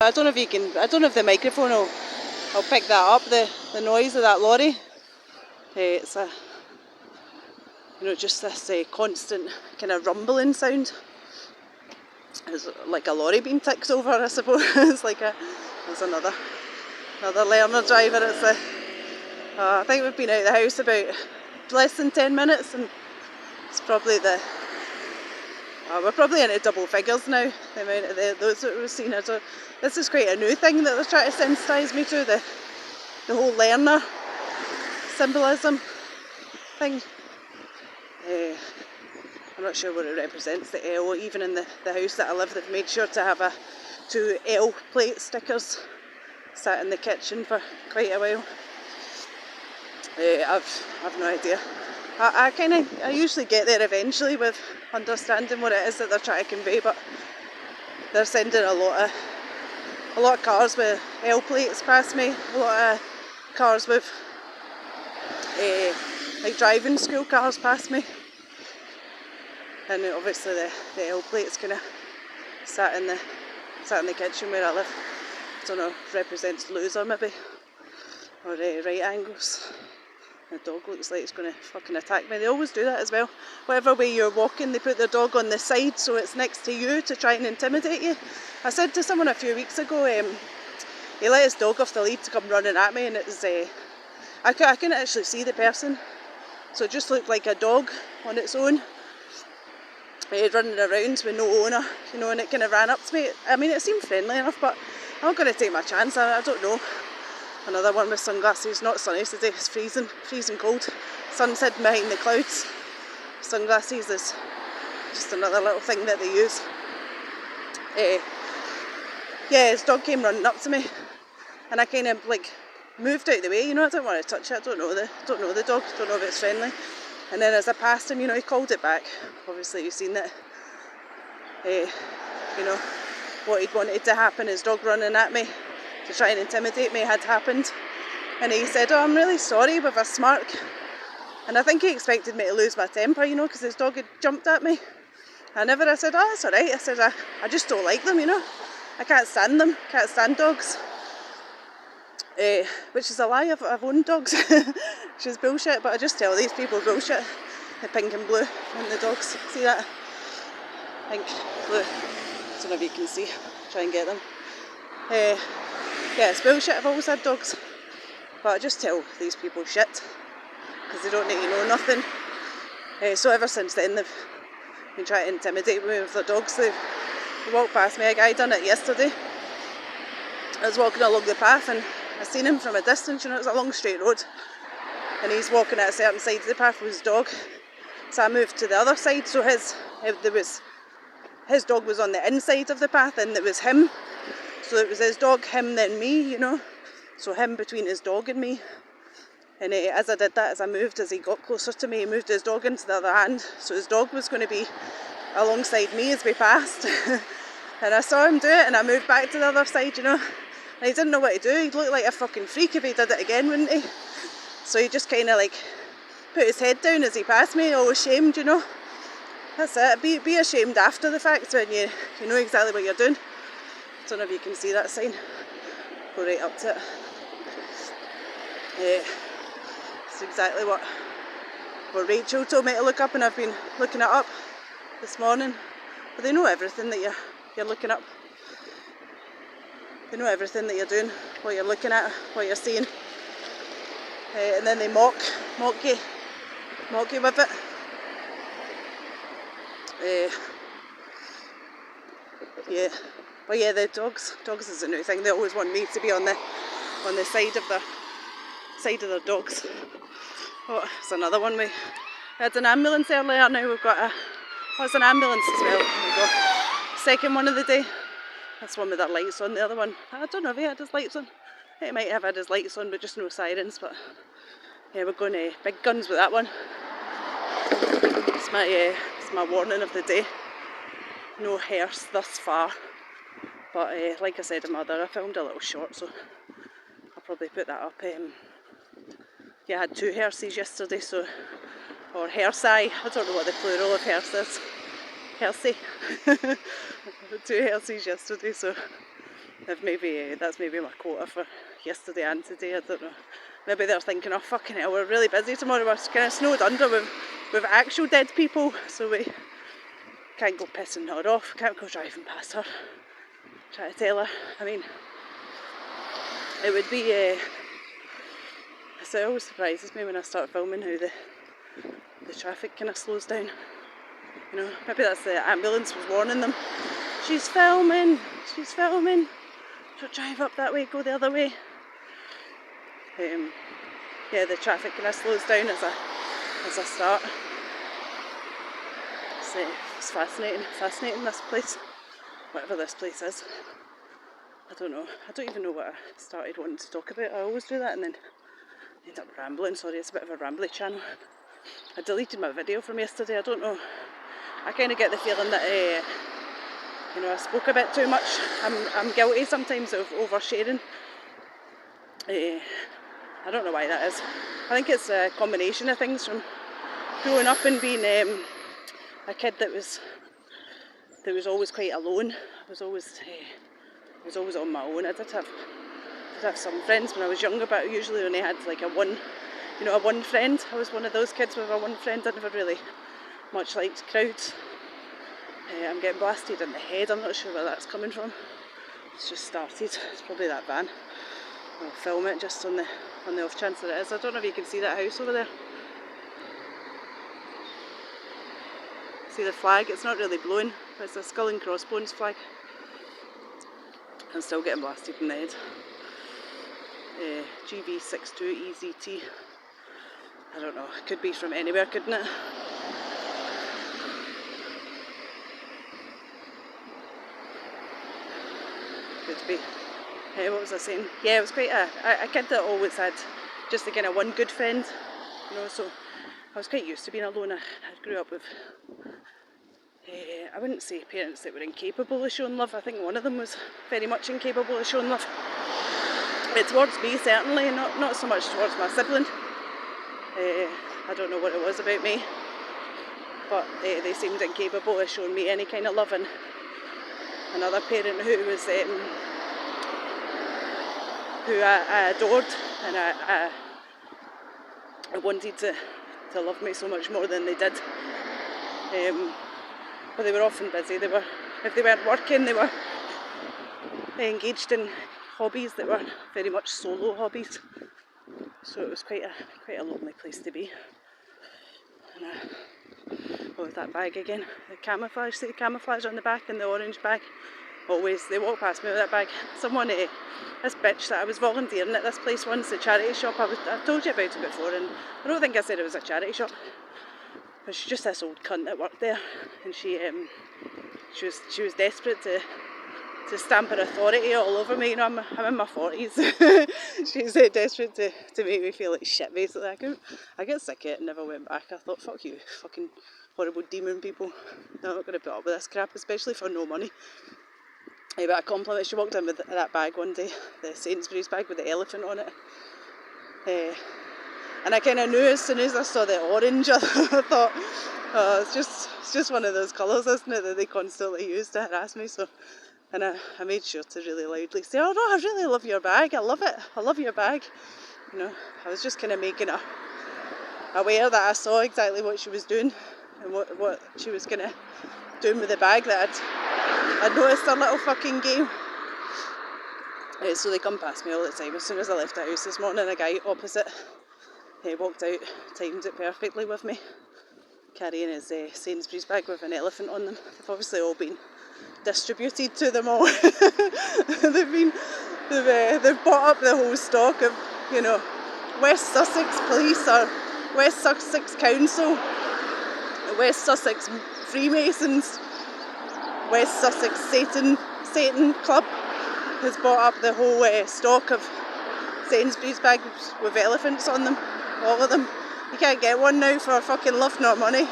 I don't know if you can, I don't know if the microphone will pick that up, the noise of that lorry. It's a, just this constant kind of rumbling sound. It's like a lorry being ticked over, I suppose. It's like there's another learner driver. It's I think we've been out of the house about less than 10 minutes, and it's probably we're probably into double figures now, the amount of those that we've seen. This is quite a new thing that they're trying to sensitise me to, the whole learner symbolism thing. I'm not sure what it represents, the L. Even in the house that I live, they've made sure to have two L plate stickers sat in the kitchen for quite a while. I've no idea. I usually get there eventually with understanding what it is that they're trying to convey, but they're sending a lot of cars with L plates past me, a lot of cars with like driving school cars past me, and obviously the L plate's kind of sat in the kitchen where I live. I don't know, represents loser maybe, or right angles. The dog looks like it's going to fucking attack me. They always do that as well. Whatever way you're walking, they put their dog on the side so it's next to you to try and intimidate you. I said to someone a few weeks ago, he let his dog off the lead to come running at me, and it was I couldn't actually see the person, so it just looked like a dog on its own, running around with no owner, and it kind of ran up to me. I mean, it seemed friendly enough, but I'm not going to take my chance. I don't know. Another one with sunglasses. Not sunny today, it's freezing cold. Sun's hidden behind the clouds. Sunglasses is just another little thing that they use. His dog came running up to me, and I kind of moved out of the way. I don't want to touch it. I don't know the dog. Don't know if it's friendly. And then as I passed him, he called it back. Obviously, you've seen that. What he'd wanted to happen, his dog running at me to try and intimidate me, had happened. And he said, "Oh, I'm really sorry," with a smirk. And I think he expected me to lose my temper, because his dog had jumped at me. I said, "Oh, that's alright." I said, I just don't like them, I can't stand them, can't stand dogs. Which is a lie. I've owned dogs, which is bullshit, but I just tell these people bullshit. The pink and blue on the dogs, see that? Pink, blue, I don't know if you can see, try and get them. Yeah, it's bullshit. I've always had dogs, but I just tell these people shit, because they don't need to know nothing. So ever since then, they've been trying to intimidate me with their dogs. They walked past me. A guy done it yesterday. I was walking along the path, and I seen him from a distance. It's a long straight road, and he's walking at a certain side of the path with his dog. So I moved to the other side. So his dog was on the inside of the path, and it was him. So it was his dog, him, then me, So him between his dog and me. And as I did that, as I moved, as he got closer to me, he moved his dog into the other hand. So his dog was going to be alongside me as we passed. And I saw him do it, and I moved back to the other side, And he didn't know what to do. He'd look like a fucking freak if he did it again, wouldn't he? So he just kind of put his head down as he passed me, all ashamed, That's it. Be ashamed after the fact when you know exactly what you're doing. I don't know if you can see that sign. Go right up to it. It's exactly what Rachel told me to look up, and I've been looking it up this morning. But they know everything that you're looking up. They know everything that you're doing, what you're looking at, what you're seeing. And then they mock you with it. Yeah. But yeah, the dogs is a new thing. They always want me to be on the side of their dogs. Oh, it's another one. We had an ambulance earlier. Now we've got it's an ambulance as well. There we go. Second one of the day. That's one with their lights on. The other one, I don't know if he had his lights on. He might have had his lights on, but just no sirens. But yeah, we're going big guns with that one. It's my warning of the day. No hearse thus far. But like I said to Mother, I filmed a little short, so I'll probably put that up. I had 2 hearses yesterday, or hearsey, I don't know what the plural of hearse is. Hearsey. 2 hearses yesterday, so That's maybe my quota for yesterday and today, I don't know. Maybe they're thinking, oh fucking hell, we're really busy tomorrow, we're kind of snowed under with actual dead people, so we can't go pissing her off, can't go driving past her, try to tell her. I mean, it would be, it always surprises me when I start filming how the traffic kind of slows down. You know, maybe that's the ambulance was warning them. She's filming. Don't drive up that way, go the other way. Yeah, the traffic kind of slows down as I start. It's fascinating this place, whatever this place is. I don't know. I don't even know what I started wanting to talk about. I always do that and then end up rambling. Sorry, it's a bit of a rambly channel. I deleted my video from yesterday. I don't know. I kind of get the feeling that I spoke a bit too much. I'm guilty sometimes of oversharing. I don't know why that is. I think it's a combination of things from growing up and being a kid that was always quite alone. I was always on my own. I did have some friends when I was younger, but I usually only had like a one friend. I was one of those kids with a one friend. I never really much liked crowds. I'm getting blasted in the head. I'm not sure where that's coming from. It's just started. It's probably that van. I'll film it just on the off chance that it is. I don't know if you can see that house over there. See the flag? It's not really blowing, but it's a skull and crossbones flag. I'm still getting blasted in the head. GB62EZT. I don't know. It could be from anywhere, couldn't it? Could be. What was I saying? Yeah, it was quite a kid that always had just a kind of one good friend, so I was quite used to being alone. I grew up with, I wouldn't say parents that were incapable of showing love. I think one of them was very much incapable of showing love. Towards me, certainly, not so much towards my sibling. I don't know what it was about me, but they seemed incapable of showing me any kind of love. And another parent who I adored, and I wanted to love me so much more than they did. But they were often busy. If they weren't working, they were engaged in hobbies that were very much solo hobbies. So it was quite a lonely place to be. And that bag again, the camouflage. See the camouflage on the back and the orange bag. Always, they walk past me with that bag. Someone, this bitch that I was volunteering at this place once, the charity shop, I've told you about it before, and I don't think I said it was a charity shop, but she's just this old cunt that worked there, and she was desperate to stamp her authority all over me. I'm in my 40s. She's desperate to make me feel like shit, basically. I get sick of it and never went back. I thought, fuck you, fucking horrible demon people. No, I'm not going to put up with this crap, especially for no money. But a compliment, she walked in with that bag one day, the Sainsbury's bag with the elephant on it. And I kind of knew as soon as I saw the orange, I thought, oh, it's just one of those colours, isn't it, that they constantly use to harass me. So, and I made sure to really loudly say, oh no, I really love your bag, I love it, I love your bag. I was just kind of making her aware that I saw exactly what she was doing and what she was kind of doing with the bag, that I'd noticed her little fucking game. So they come past me all the time. As soon as I left the house this morning, a guy opposite walked out, timed it perfectly with me, carrying his Sainsbury's bag with an elephant on them. They've obviously all been distributed to them all. They've bought up the whole stock of, West Sussex Police or West Sussex Council, West Sussex Freemasons, West Sussex Satan Club has bought up the whole stock of Sainsbury's bags with elephants on them, all of them. You can't get one now for fucking love nor money.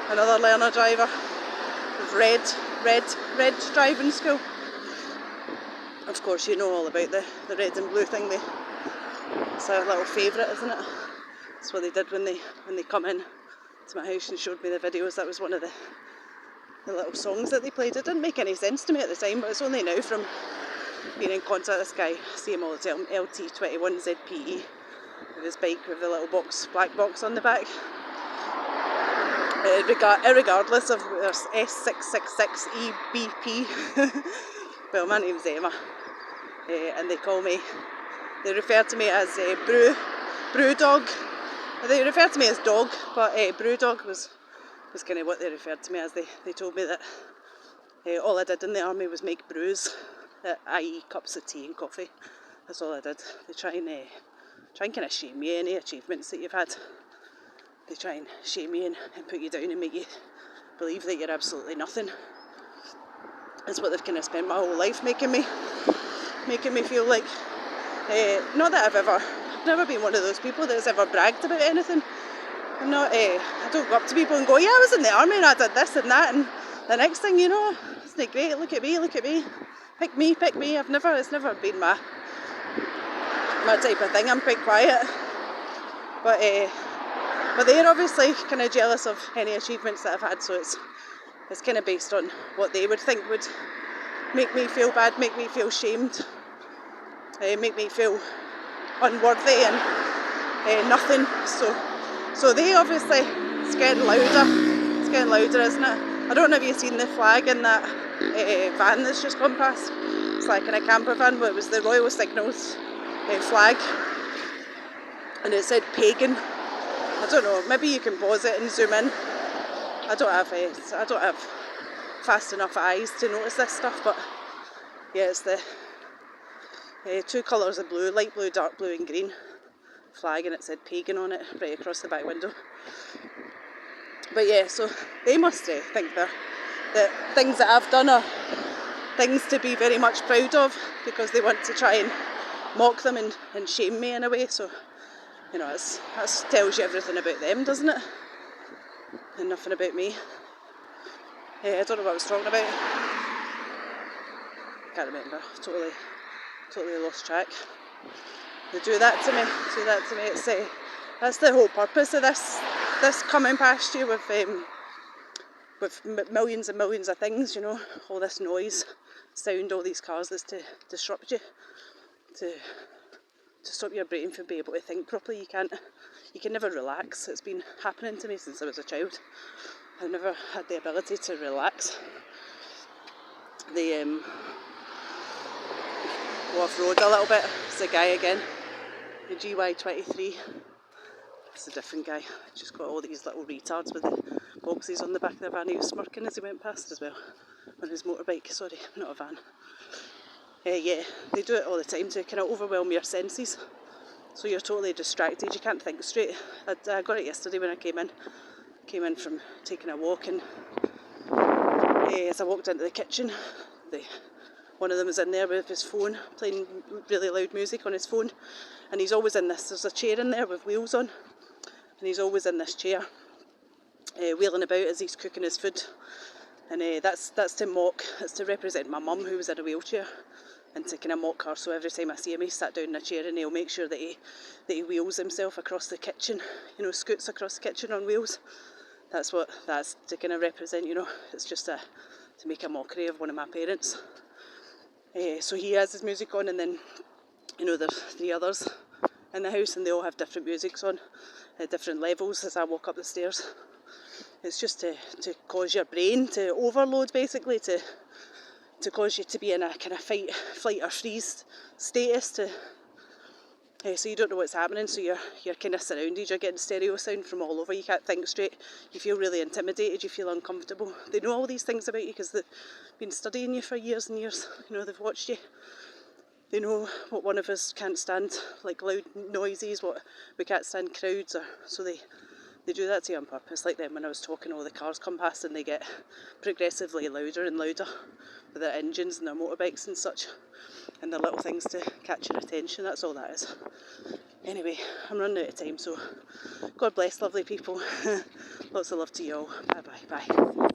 Another learner driver with red driving school. Of course, you know all about the red and blue thing. It's a little favourite, isn't it? That's what they did when they come in to my house and showed me the videos. That was one of the little songs that they played. It didn't make any sense to me at the time, but it's only now from been in contact with this guy, see him all the time, LT21ZPE, with his bike with the little black box on the back. Irregardless of there's S666EBP. Well, my name's Emma, and they refer to me as brew dog. They refer to me as dog, but brew dog was kind of what they referred to me as. They told me that all I did in the army was make brews, i.e. cups of tea and coffee. That's all I did. They try and kind of shame you, any achievements that you've had. They try and shame you and put you down and make you believe that you're absolutely nothing. That's what they've kind of spent my whole life making me feel like. Not that I've never been one of those people that's ever bragged about anything. I'm not. I don't go up to people and go, yeah, I was in the army and I did this and that, and the next thing you know, isn't it great? Look at me, pick me. It's never been my type of thing. I'm quite quiet, but they're obviously kind of jealous of any achievements that I've had, so it's kind of based on what they would think would make me feel bad, make me feel shamed, make me feel unworthy and nothing. So they obviously, it's getting louder, isn't it? I don't know if you've seen the flag in that van that's just gone past. It's like in a camper van, but it was the Royal Signals flag, and it said pagan. I don't know, maybe you can pause it and zoom in. I don't have fast enough eyes to notice this stuff, but yeah, it's the two colours of blue, light blue, dark blue and green flag, and it said pagan on it right across the back window. But yeah, so they must think that things that I've done are things to be very much proud of, because they want to try and mock them and shame me in a way. So, you know, that tells you everything about them, doesn't it? And nothing about me. I don't know what I was talking about. I can't remember. Totally lost track. They do that to me. It's that's the whole purpose of this coming past you with millions and millions of things. You know, all this noise, sound, all these cars. That's to disrupt you, to stop your brain from being able to think properly. You can never relax. It's been happening to me since I was a child. I've never had the ability to relax. They go off-road a little bit. It's the guy again, the GY23. It's a different guy. Just got all these little retards with the boxes on the back of their van. He was smirking as he went past as well on his motorbike. Sorry, not a van. Yeah, they do it all the time to kind of overwhelm your senses, so you're totally distracted. You can't think straight. I got it yesterday when I came in from taking a walk, and as I walked into the kitchen, one of them was in there with his phone, playing really loud music on his phone, and he's always in this. There's a chair in there with wheels on, and he's always in this chair, wheeling about as he's cooking his food. And that's to mock, it's to represent my mum, who was in a wheelchair, and to kind of mock her. So every time I see him, he's sat down in a chair and he'll make sure that he wheels himself across the kitchen, you know, scoots across the kitchen on wheels. That's to kind of represent, you know, it's just to make a mockery of one of my parents. So he has his music on, and then, you know, there's 3 others in the house, and they all have different musics on at different levels as I walk up the stairs. It's just to cause your brain to overload, basically, to cause you to be in a kind of fight, flight or freeze status, so you don't know what's happening, so you're kind of surrounded, you're getting stereo sound from all over, you can't think straight, you feel really intimidated, you feel uncomfortable. They know all these things about you because they've been studying you for years and years, you know, they've watched you. They know what one of us can't stand, like loud noises, what we can't stand crowds, so they do that to you on purpose. Like them when I was talking, all the cars come past and they get progressively louder and louder with their engines and their motorbikes and such, and the little things to catch your attention. That's all that is. Anyway, I'm running out of time, so God bless lovely people. Lots of love to you all. Bye.